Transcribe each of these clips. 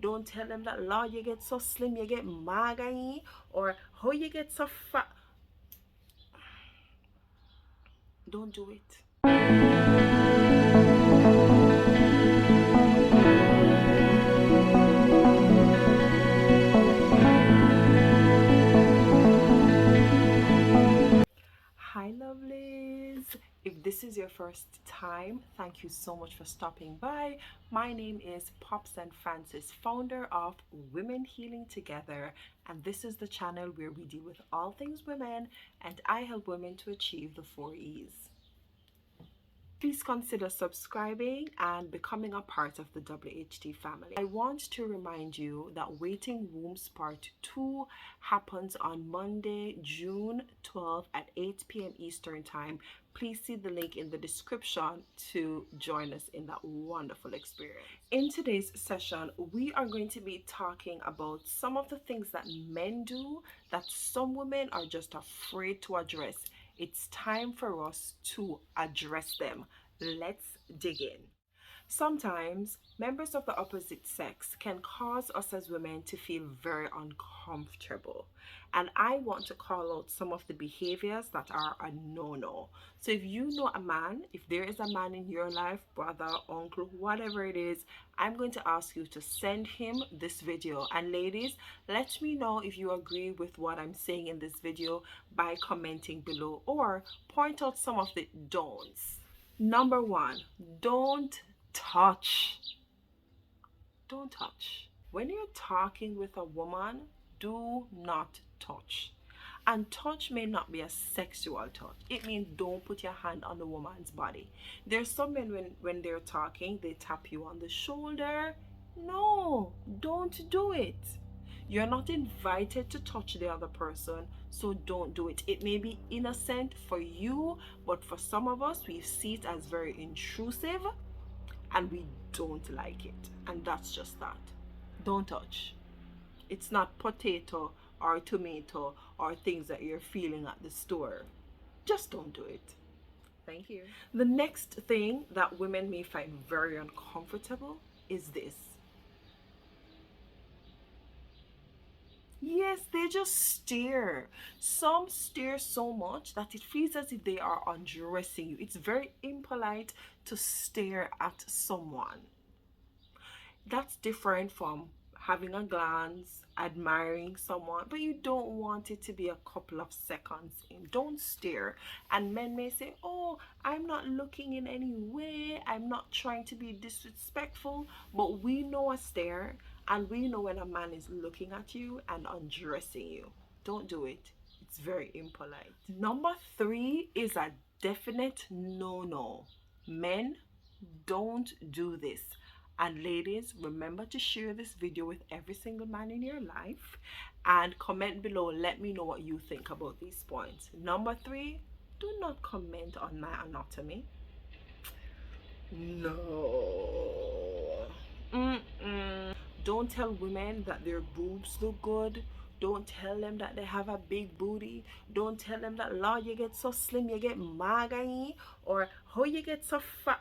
Don't tell them that, Lord, you get so slim, you get magai, or how you get so fat. Don't do it. Hi lovelies, if this is your first time, thank you so much for stopping by. My name is Popsann, founder of Women Healing Together, and this is the channel where we deal with all things women, and I help women to achieve the 4 E's. Please consider subscribing and becoming a part of the WHT family. I want to remind you that Waiting Wombs Part 2 happens on Monday, June 12th at 8 p.m. Eastern Time. Please see the link in the description to join us in that wonderful experience. In today's session, we are going to be talking about some of the things that men do that some women are just afraid to address. It's time for us to address them. Let's dig in. Sometimes members of the opposite sex can cause us as women to feel very uncomfortable. And I want to call out some of the behaviors that are a no-no. So if you know a man, if there is a man in your life, brother, uncle, whatever it is, I'm going to ask you to send him this video. And ladies, let me know if you agree with what I'm saying in this video by commenting below, or point out some of the don'ts. Number 1, don't touch. Don't touch. When you're talking with a woman, do not touch. And touch may not be a sexual touch. It means don't put your hand on the woman's body. There's some men when they're talking, they tap you on the shoulder. No, don't do it. You're not invited to touch the other person, so don't do it. It may be innocent for you, but for some of us, we see it as very intrusive and we don't like it. And that's just that. Don't touch. It's not potato or tomato or things that you're feeling at the store. Just don't do it. Thank you. The next thing that women may find very uncomfortable is this. Yes, they just stare. Some stare so much that it feels as if they are undressing you. It's very impolite to stare at someone. That's different from having a glance, admiring someone, but you don't want it to be a couple of seconds in. Don't stare. And men may say, oh, I'm not looking in any way, I'm not trying to be disrespectful, but we know a stare, and we know when a man is looking at you and undressing you. Don't do it. It's very impolite. Number 3 is a definite no-no. Men, don't do this. And ladies, remember to share this video with every single man in your life and comment below. Let me know what you think about these points. Number 3, do not comment on my anatomy. No. Don't tell women that their boobs look good. Don't tell them that they have a big booty. Don't tell them that, Lord, you get so slim, you get magai, or how you get so fat.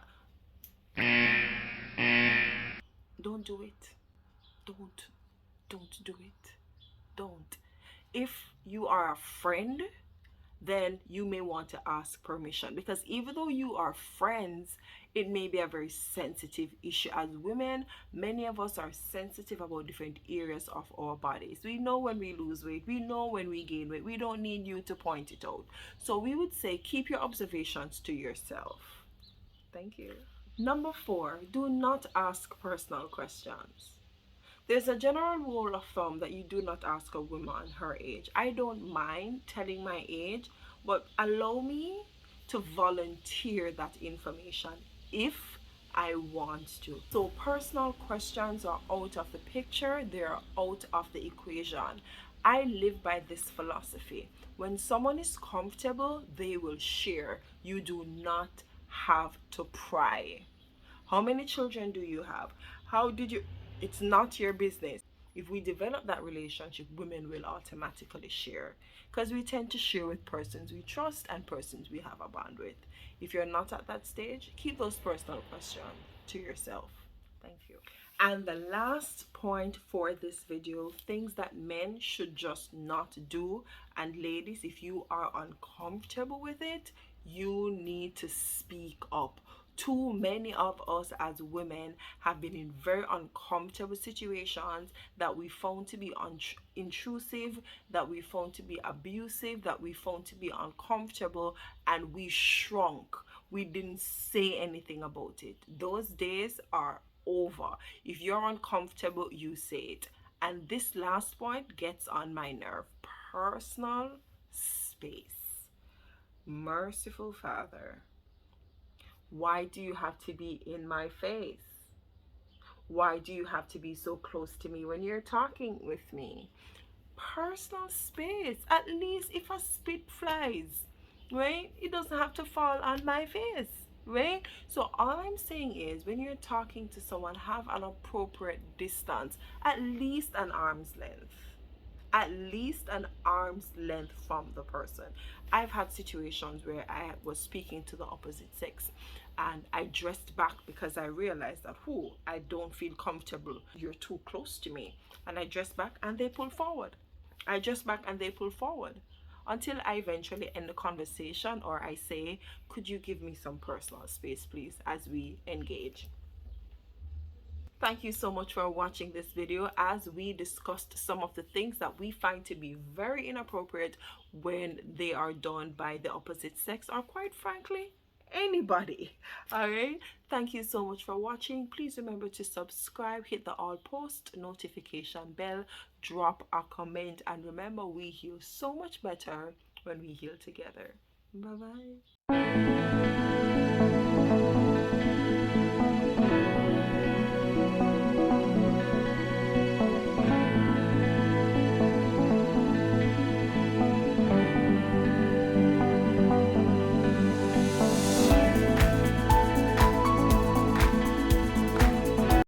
Don't do it. Don't do it. Don't. If you are a friend, then you may want to ask permission, because even though you are friends, it may be a very sensitive issue. As women, many of us are sensitive about different areas of our bodies. We know when we lose weight, we know when we gain weight. We don't need you to point it out. So we would say keep your observations to yourself. Thank you. Number 4, do not ask personal questions. There's a general rule of thumb that you do not ask a woman her age. I don't mind telling my age, but allow me to volunteer that information if I want to. So personal questions are out of the picture, they're out of the equation. I live by this philosophy. When someone is comfortable, they will share. You do not have to pry. How many children do you have? How did you? It's not your business. If we develop that relationship, women will automatically share, because we tend to share with persons we trust and persons we have a bond with. If you're not at that stage, keep those personal questions to yourself. Thank you. And the last point for this video, things that men should just not do. And ladies, if you are uncomfortable with it, you need to speak up. Too many of us as women have been in very uncomfortable situations that we found to be intrusive, that we found to be abusive, that we found to be uncomfortable, and we shrunk. We didn't say anything about it. Those days are over. If you're uncomfortable, you say it. And this last point gets on my nerve. Personal space. Merciful Father, why do you have to be in my face? Why do you have to be so close to me when you're talking with me? Personal space. At least if a spit flies, right, it doesn't have to fall on my face, right? So all I'm saying is, when you're talking to someone, have an appropriate distance, at least an arm's length, at least an arm's length from the person. I've had situations where I was speaking to the opposite sex and I dressed back because I realized that, who, I don't feel comfortable. You're too close to me. And I dressed back and they pulled forward. I dressed back and they pulled forward. Until I eventually end the conversation, or I say, could you give me some personal space, please, as we engage? Thank you so much for watching this video as we discussed some of the things that we find to be very inappropriate when they are done by the opposite sex, or quite frankly, anybody. All right, thank you so much for watching. Please remember to subscribe, hit the all post notification bell, drop a comment, and remember, we heal so much better when we heal together. Bye bye.